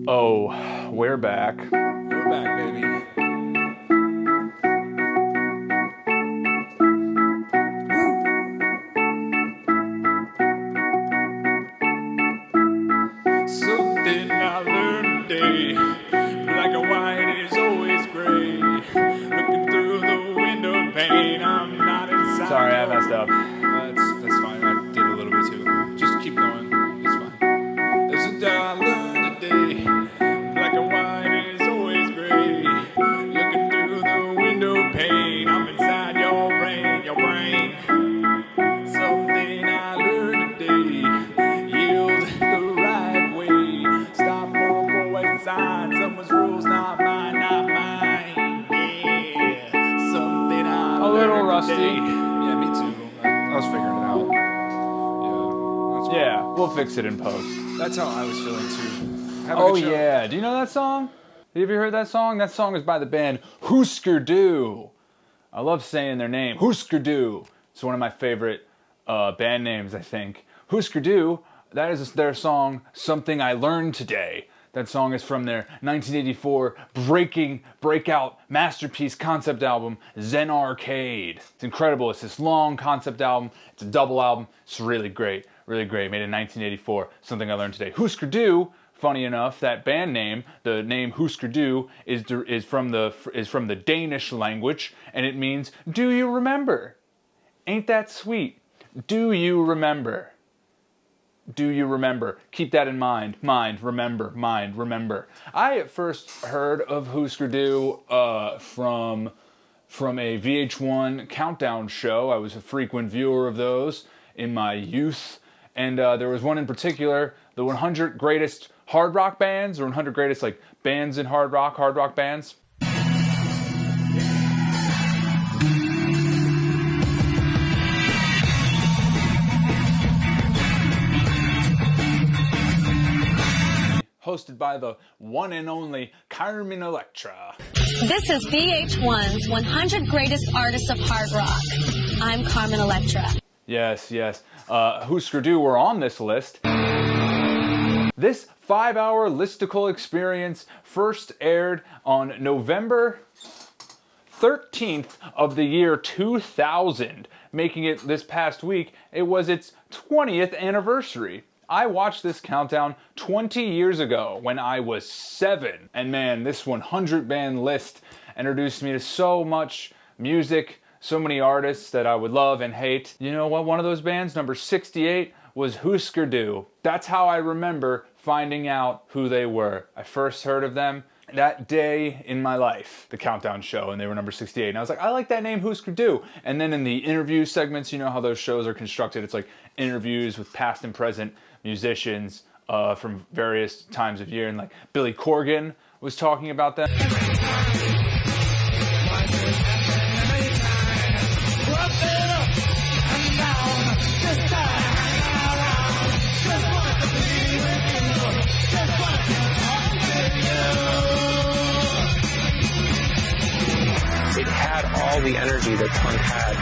Oh, we're back. We're back, baby. Something I learned today, black and white is always gray. Looking through the window pane, I'm not inside. Sorry, I messed up. That's fine. I did a little bit too. Just keep going. It's fine. There's something I learned today, black and white is always gray. Looking through the window pane, I'm inside your brain, your brain. Something I learned today, yield the right way. Stop for west side, someone's rules, not mine, not mine. Yeah, something I A little learned rusty. today. Yeah, me too. I was figuring it out. Yeah, we'll fix it in post. That's how I was feeling too. Have a Oh good show. yeah, do you know that song? Have you heard that song? That song is by the band Husker Du. I love saying their name, Husker Du. It's one of my favorite band names, I think. Husker Du, that is their song, Something I Learned Today. That song is from their 1984 breakout masterpiece concept album, Zen Arcade. It's incredible. It's this long concept album. It's a double album. It's really great. Really great. Made in 1984. Something I Learned Today. Husker Du, funny enough, that band name, the name Husker Du, is from the Danish language, and it means, do you remember? Ain't that sweet? Do you remember? Do you remember? Keep that in mind. Mind, remember. I at first heard of Husker Du from a VH1 countdown show. I was a frequent viewer of those in my youth. And there was one in particular, the 100 greatest hard rock bands, or 100 greatest like bands in hard rock bands. Hosted by the one and only Carmen Electra. This is VH1's 100 Greatest Artists of Hard Rock. I'm Carmen Electra. Yes. Husker Du were on this list. This 5-hour listicle experience first aired on November 13th of the year 2000, making it this past week, it was its 20th anniversary. I watched this countdown 20 years ago when I was 7. And man, this 100 band list introduced me to so much music, so many artists that I would love and hate. You know what? One of those bands, number 68, was Husker Du. That's how I remember finding out who they were. I first heard of them that day in my life, the countdown show, and they were number 68. And I was like, I like that name, Husker Du. And then in the interview segments, you know how those shows are constructed. It's like interviews with past and present musicians from various times of year. And like Billy Corgan was talking about them. It had all the energy that punk had,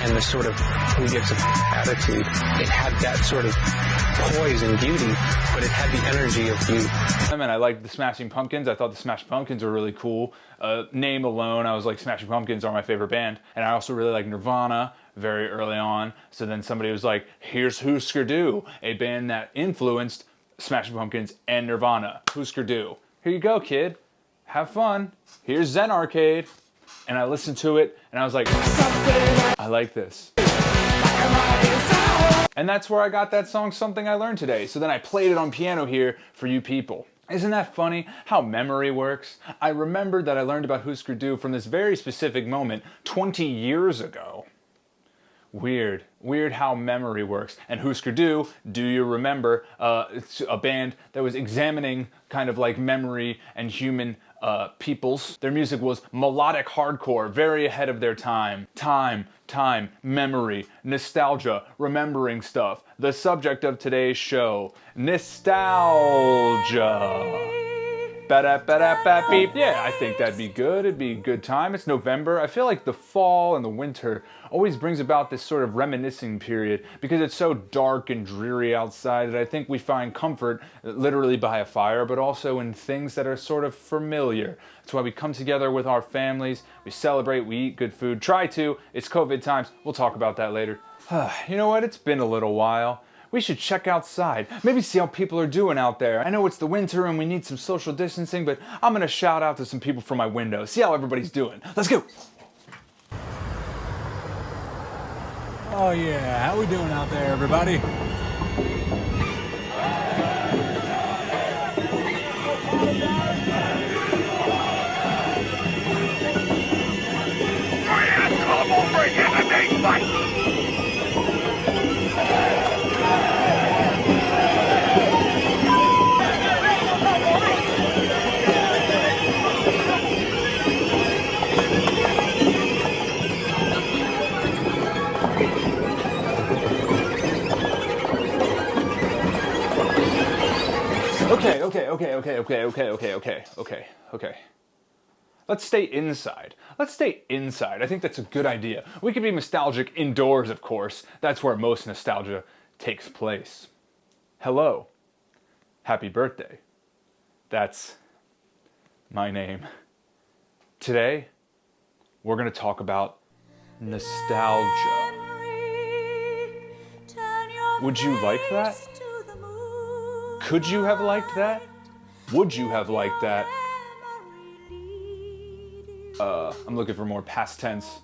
and the sort of who gives a attitude. It had that sort of poise and beauty, but it had the energy of youth. And I liked the Smashing Pumpkins. I thought the Smashing Pumpkins were really cool. Name alone, I was like, Smashing Pumpkins are my favorite band. And I also really like Nirvana very early on. So then somebody was like, here's Husker Du, a band that influenced Smashing Pumpkins and Nirvana. Husker Du. Here you go, kid. Have fun. Here's Zen Arcade. And I listened to it, and I was like, I like this. And that's where I got that song, Something I Learned Today. So then I played it on piano here for you people. Isn't that funny how memory works? I remembered that I learned about Husker Du from this very specific moment 20 years ago. Weird how memory works. And Husker Du, do you remember? It's a band that was examining kind of like memory and human peoples. Their music was melodic hardcore, very ahead of their time. Time, memory, nostalgia, remembering stuff. The subject of today's show, nostalgia. Beep. Yeah, I think that'd be good. It'd be a good time. It's November. I feel like the fall and the winter always brings about this sort of reminiscing period because it's so dark and dreary outside that I think we find comfort literally by a fire, but also in things that are sort of familiar. That's why we come together with our families, we celebrate, we eat good food. Try to. It's COVID times. We'll talk about that later. You know what? It's been a little while. We should check outside, maybe see how people are doing out there. I know it's the winter and we need some social distancing, but I'm gonna shout out to some people from my window, see how everybody's doing. Let's go. Oh yeah, how we doing out there, everybody? Come over here and make fight! Okay. Let's stay inside. I think that's a good idea. We could be nostalgic indoors, of course. That's where most nostalgia takes place. Hello. Happy birthday. That's my name. Today, we're going to talk about nostalgia. Would you like that? Could you have liked that? Would you have liked that? I'm looking for more past tense.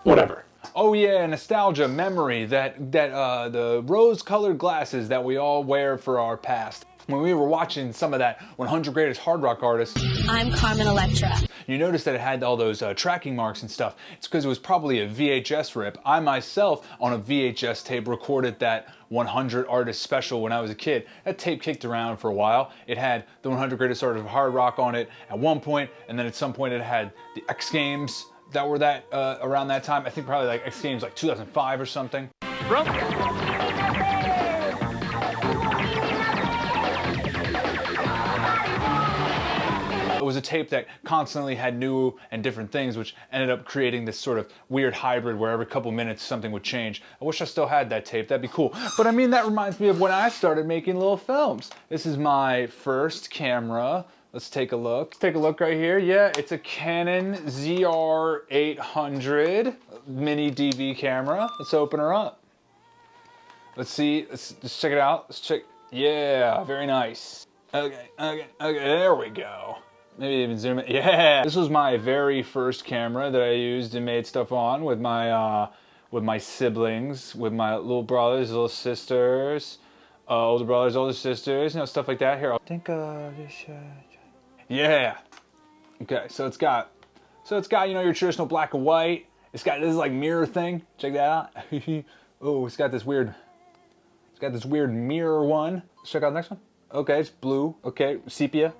Whatever. Oh yeah, nostalgia, memory, the rose-colored glasses that we all wear for our past. When we were watching some of that 100 Greatest Hard Rock Artists, I'm Carmen Electra. you noticed that it had all those tracking marks and stuff. It's because it was probably a VHS rip. I myself, on a VHS tape, recorded that 100 Artists special when I was a kid. That tape kicked around for a while. It had the 100 Greatest Artists of Hard Rock on it at one point, and then at some point it had the X Games that were around that time. I think probably like X Games like 2005 or something. It was a tape that constantly had new and different things, which ended up creating this sort of weird hybrid where every couple minutes something would change. I wish I still had that tape, that'd be cool. But I mean, that reminds me of when I started making little films. This is my first camera. Let's take a look. Let's take a look right here. Yeah, it's a Canon ZR-800 mini DV camera. Let's open her up. Let's see, let's check it out. Let's check, yeah, very nice. Okay, there we go. Maybe even zoom in. Yeah, this was my very first camera that I used and made stuff on with my siblings, with my little brothers, little sisters, older brothers, older sisters, you know, stuff like that. Here, I'll think of this shit. Yeah. Okay, so it's got, you know, your traditional black and white. It's got this like mirror thing. Check that out. Oh, it's got this weird mirror one. Let's check out the next one. Okay, it's blue. Okay, sepia.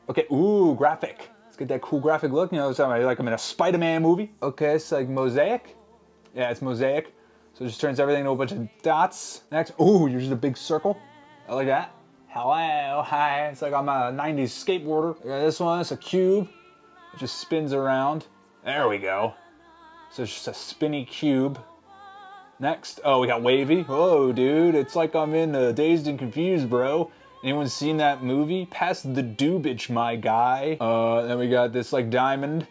Okay, ooh, graphic. Let's get that cool graphic look. You know, it's like I'm in a Spider-Man movie. Okay, it's like mosaic. Yeah, it's mosaic. So it just turns everything into a bunch of dots. Next, ooh, you're just a big circle. I like that. Hello, hi. It's like I'm a 90s skateboarder. Yeah, this one, it's a cube. It just spins around. There we go. So it's just a spinny cube. Next, oh, we got wavy. Whoa, dude, it's like I'm in Dazed and Confused, bro. Anyone seen that movie? Pass the doobage, my guy. Then we got this like diamond.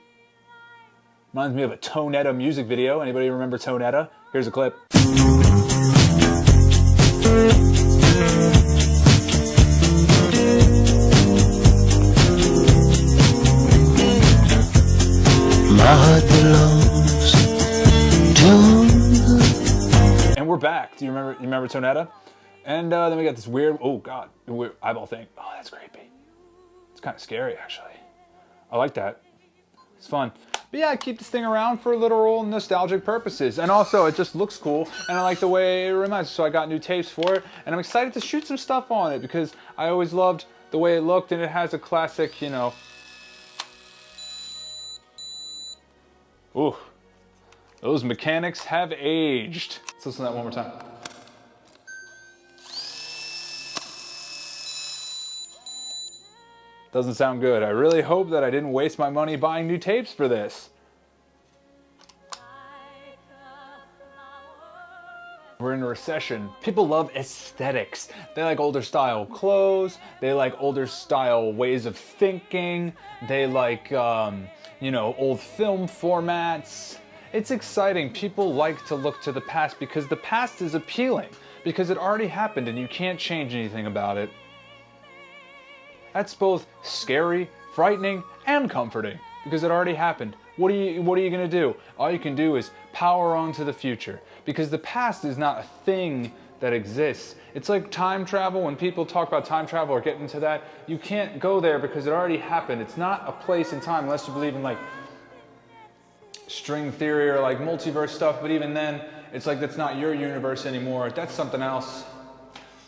Reminds me of a Tonetta music video. Anybody remember Tonetta? Here's a clip. My heart belongs to. And we're back. Do you remember Tonetta? And then we got this weird, oh God, weird eyeball thing. Oh, that's creepy. It's kind of scary, actually. I like that. It's fun. But yeah, I keep this thing around for literal nostalgic purposes. And also, it just looks cool, and I like the way it reminds me. So I got new tapes for it, and I'm excited to shoot some stuff on it because I always loved the way it looked, and it has a classic, you know. Ooh, those mechanics have aged. Let's listen to that one more time. Doesn't sound good. I really hope that I didn't waste my money buying new tapes for this. We're in a recession. People love aesthetics. They like older style clothes. They like older style ways of thinking. They like, you know, old film formats. It's exciting. People like to look to the past because the past is appealing. Because it already happened and you can't change anything about it. That's both scary, frightening, and comforting. Because it already happened. What are you gonna do? All you can do is power on to the future. Because the past is not a thing that exists. It's like time travel. When people talk about time travel or get into that, you can't go there because it already happened. It's not a place in time unless you believe in like string theory or like multiverse stuff, but even then, it's like that's not your universe anymore. That's something else.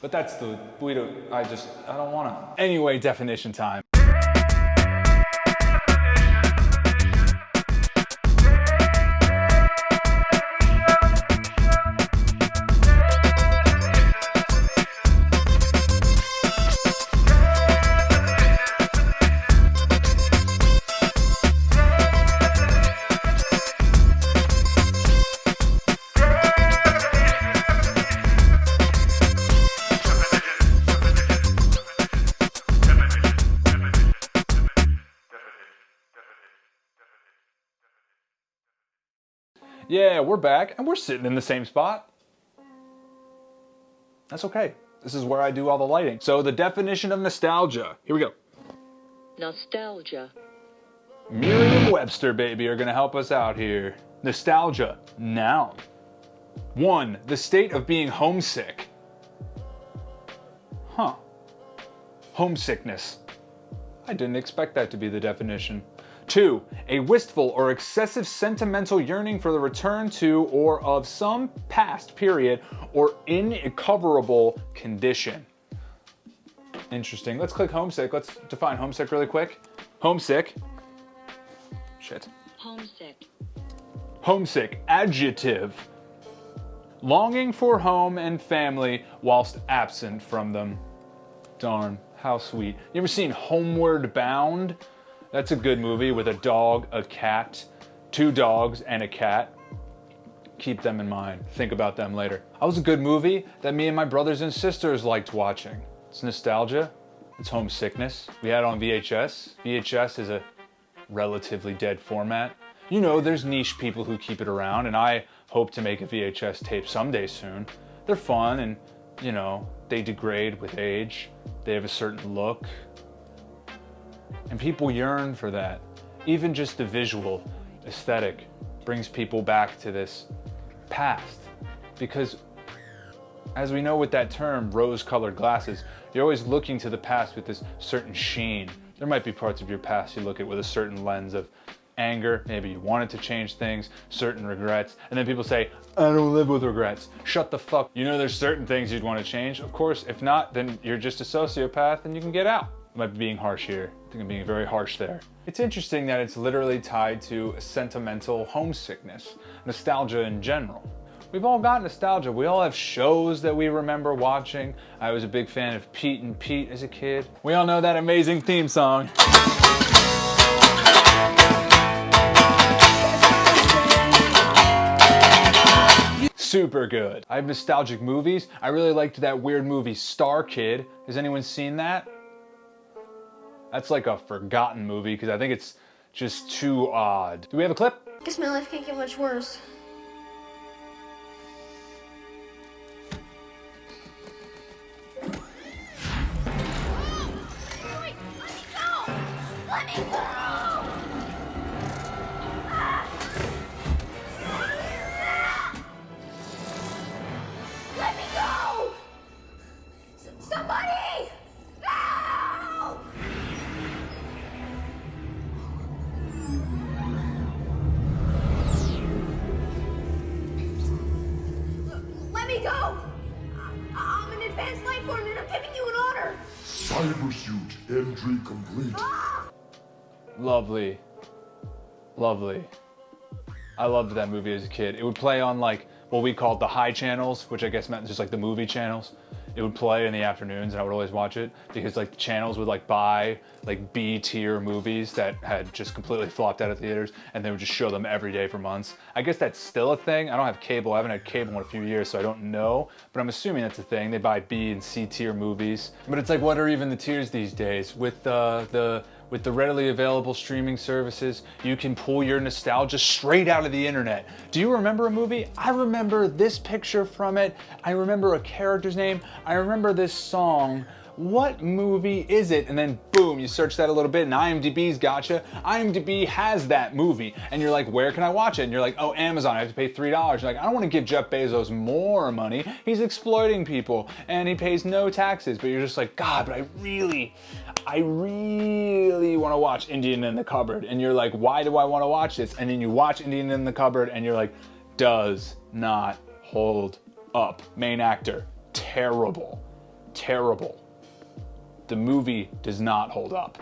But that's the, I don't wanna. Anyway, definition time. Yeah, we're back, and we're sitting in the same spot. That's okay. This is where I do all the lighting. So the definition of nostalgia. Here we go. Nostalgia. Merriam-Webster, baby, are gonna help us out here. Nostalgia, noun. 1, the state of being homesick. Huh. Homesickness. I didn't expect that to be the definition. 2, a wistful or excessive sentimental yearning for the return to or of some past period or irrecoverable condition. Interesting. Let's click homesick. Let's define homesick really quick. Homesick. Shit. Homesick. Homesick. Adjective. Longing for home and family whilst absent from them. Darn, how sweet. You ever seen Homeward Bound? That's a good movie with a dog, a cat, 2 dogs, and a cat. Keep them in mind. Think about them later. That was a good movie that me and my brothers and sisters liked watching. It's nostalgia. It's homesickness. We had it on VHS. VHS is a relatively dead format. You know, there's niche people who keep it around, and I hope to make a VHS tape someday soon. They're fun and, you know, they degrade with age. They have a certain look. And people yearn for that. Even just the visual aesthetic brings people back to this past. Because as we know with that term, rose-colored glasses, you're always looking to the past with this certain sheen. There might be parts of your past you look at with a certain lens of anger, maybe you wanted to change things, certain regrets, and then people say, I don't live with regrets. Shut the fuck. You know there's certain things you'd want to change. Of course, if not, then you're just a sociopath and you can get out. I might be being harsh here. I think I'm being very harsh there. It's interesting that it's literally tied to sentimental homesickness, nostalgia in general. We've all got nostalgia. We all have shows that we remember watching. I was a big fan of Pete and Pete as a kid. We all know that amazing theme song. Super good. I have nostalgic movies. I really liked that weird movie Star Kid. Has anyone seen that? That's like a forgotten movie because I think it's just too odd. Do we have a clip? I guess my life can't get much worse. Wait, let me go! Let me go! Let me go! Somebody! Help! Let me go! I'm an advanced life form and I'm giving you an order! Cybersuit entry complete. Lovely. Lovely. I loved that movie as a kid. It would play on like what we called the high channels, which I guess meant just like the movie channels. it would play in the afternoons, and I would always watch it because like the channels would like buy like B-tier movies that had just completely flopped out of theaters, and they would just show them every day for months. I guess that's still a thing. I don't have cable. I haven't had cable in a few years, so I don't know, but I'm assuming that's a thing. They buy B and C tier movies. But it's like, what are even the tiers these days? With the readily available streaming services, you can pull your nostalgia straight out of the internet. Do you remember a movie? I remember this picture from it. I remember a character's name. I remember this song. What movie is it? And then boom, you search that a little bit and IMDb's gotcha. IMDb has that movie. And you're like, where can I watch it? And you're like, oh, Amazon, I have to pay $3. You're like, I don't want to give Jeff Bezos more money. He's exploiting people and he pays no taxes. But you're just like, God, but I really want to watch Indian in the Cupboard. And you're like, why do I want to watch this? And then you watch Indian in the Cupboard and you're like, does not hold up. Main actor, terrible, terrible. The movie does not hold up.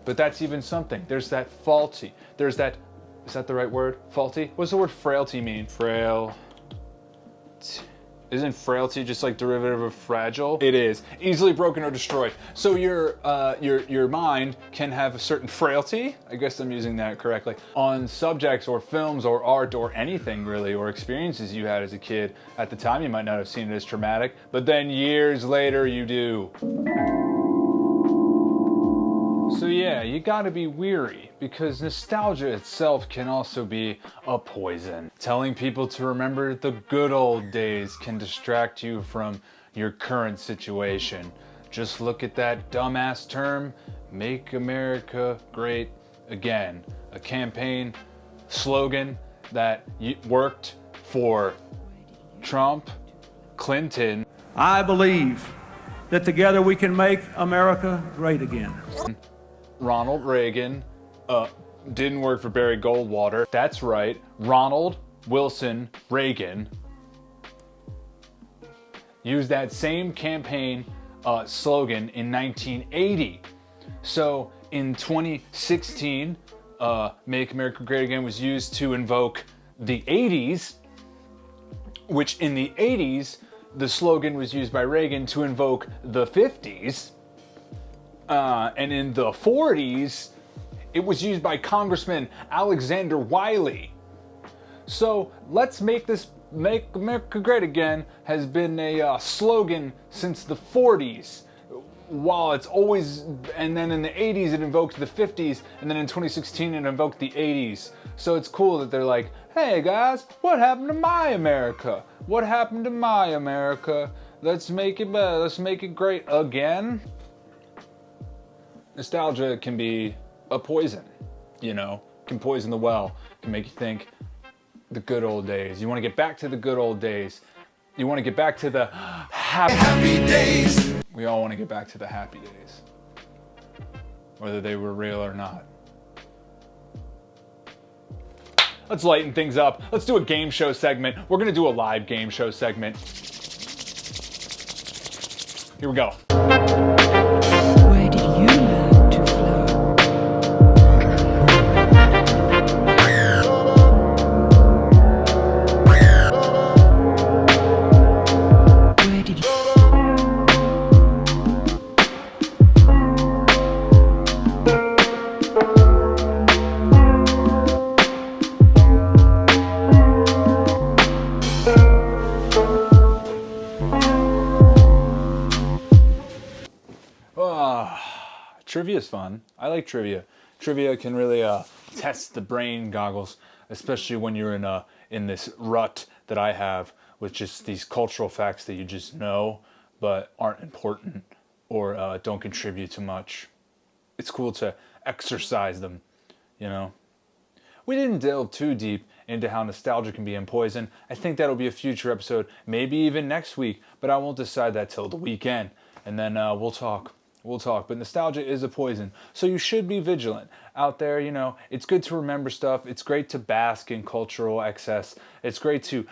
But that's even something. There's that faulty. There's that, is that the right word? Faulty? What does the word frailty mean? Frail. Isn't frailty just like derivative of fragile? It is. Easily broken or destroyed. So your mind can have a certain frailty, I guess I'm using that correctly, on subjects or films or art or anything really, or experiences you had as a kid. At the time you might not have seen it as traumatic, but then years later you do. So yeah, you gotta be weary, because nostalgia itself can also be a poison. Telling people to remember the good old days can distract you from your current situation. Just look at that dumbass term, Make America Great Again. A campaign slogan that worked for Trump, Clinton. I believe that together we can make America great again. Ronald Reagan, didn't work for Barry Goldwater. That's right, Ronald Wilson Reagan used that same campaign slogan in 1980. So in 2016, Make America Great Again was used to invoke the 80s, which in the 80s, the slogan was used by Reagan to invoke the 50s. And in the 40s, it was used by Congressman Alexander Wiley. So let's make America Great Again has been a slogan since the 40s. While it's always, and then in the 80s it invoked the 50s, and then in 2016 it invoked the 80s. So it's cool that they're like, hey guys, what happened to my America? What happened to my America? Let's make it better, let's make it great again. Nostalgia can be a poison, you know, can poison the well, can make you think the good old days. You want to get back to the good old days. You want to get back to the happy days. We all want to get back to the happy days, whether they were real or not. Let's lighten things up. Let's do a game show segment. We're going to do a live game show segment. Here we go. Where did you learn to fly? Where did you... Trivia is fun. I like trivia. Trivia can really test the brain goggles, especially when you're in this rut that I have with just these cultural facts that you just know but aren't important or don't contribute to much. It's cool to exercise them, you know. We didn't delve too deep into how nostalgia can be in poison. I think that'll be a future episode, maybe even next week, but I won't decide that till the weekend, and then we'll talk. But nostalgia is a poison, so you should be vigilant out there. You know, it's good to remember stuff. It's great to bask in cultural excess. It's great to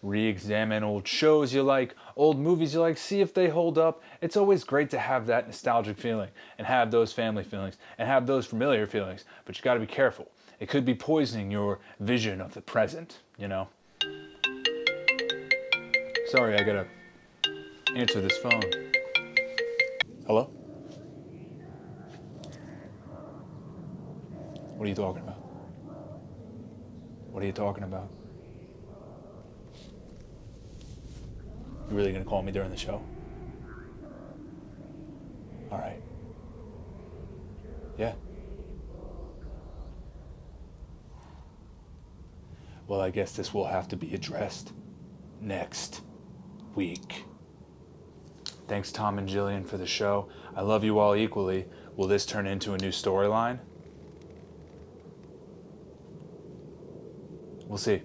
re-examine old shows you like, old movies you like, see if they hold up. It's always great to have that nostalgic feeling and have those family feelings and have those familiar feelings, but you got to be careful. It could be poisoning your vision of the present, you know. Sorry, I gotta Answer this phone. Hello? What are you talking about? What are you talking about? You really gonna call me during the show? All right. Yeah. Well, I guess this will have to be addressed next week. Thanks, Tom and Jillian, for the show. I love you all equally. Will this turn into a new storyline? We'll see.